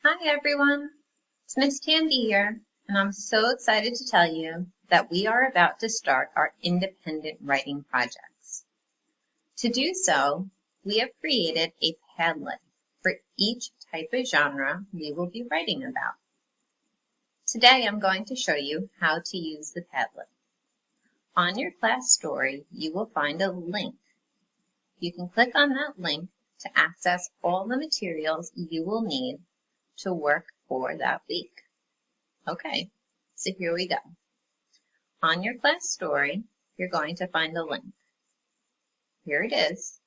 Hi everyone, it's Miss Tandy here, and I'm so excited to tell you that we are about to start our independent writing projects. To do so, we have created a Padlet for each type of genre we will be writing about. Today I'm going to show you how to use the Padlet. On your class story, you will find a link. You can click on that link to access all the materials you will need to work for that week. Okay, so here we go. On your class story, you're going to find a link. Here it is.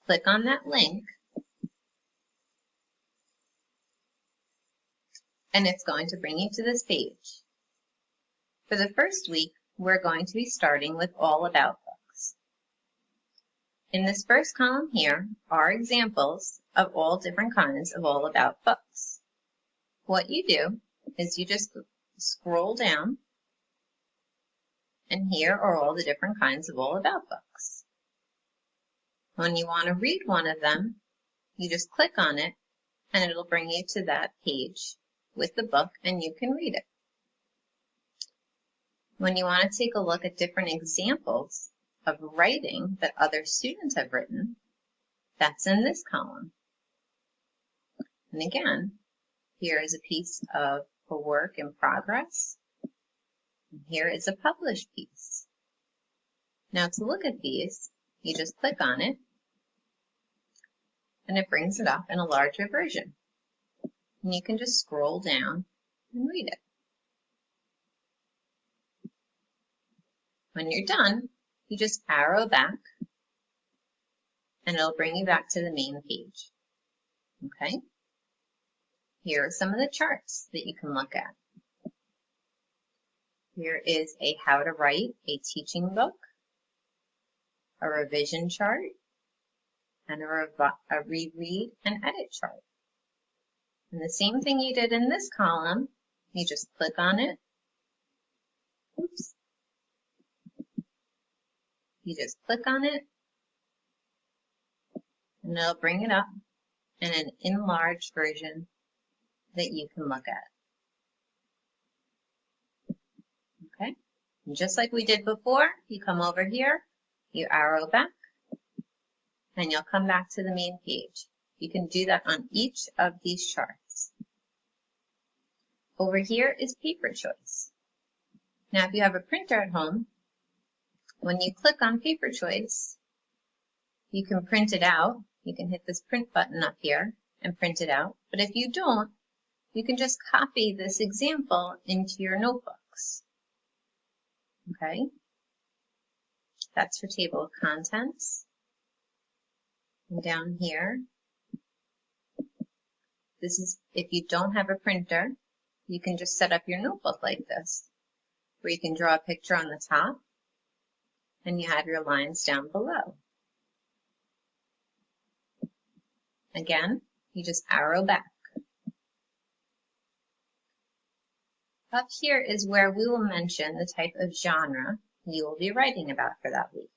Click on that link, and it's going to bring you to this page. For the first week, we're going to be starting with All About books. In this first column here are examples of all different kinds of All About books. What you do is you just scroll down, and here are all the different kinds of All About books. When you want to read one of them, you just click on it, and it'll bring you to that page with the book, and you can read it. When you want to take a look at different examples of writing that other students have written, that's in this column. And again, here is a piece of a work in progress. And here is a published piece. Now to look at these, you just click on it, and it brings it up in a larger version. And you can just scroll down and read it. When you're done, you just arrow back, and it'll bring you back to the main page. Okay? Here are some of the charts that you can look at. Here is a how to write a teaching book, a revision chart, and a reread and edit chart. And the same thing you did in this column, you just click on it. Oops. You just click on it, and it'll bring it up in an enlarged version that you can look at. Okay? And just like we did before, you come over here, you arrow back, and you'll come back to the main page. You can do that on each of these charts. Over here is paper choice. Now, if you have a printer at home, when you click on paper choice, you can print it out. You can hit this print button up here and print it out. But if you don't, you can just copy this example into your notebooks. Okay? That's for table of contents. And down here, this is if you don't have a printer, you can just set up your notebook like this, where you can draw a picture on the top, and you have your lines down below. Again, you just arrow back. Up here is where we will mention the type of genre you will be writing about for that week.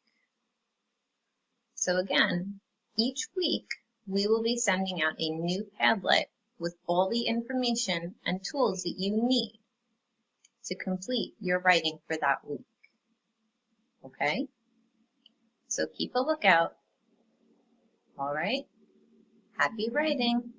So again, each week we will be sending out a new Padlet with all the information and tools that you need to complete your writing for that week. Okay? So keep a lookout. All right? Happy writing!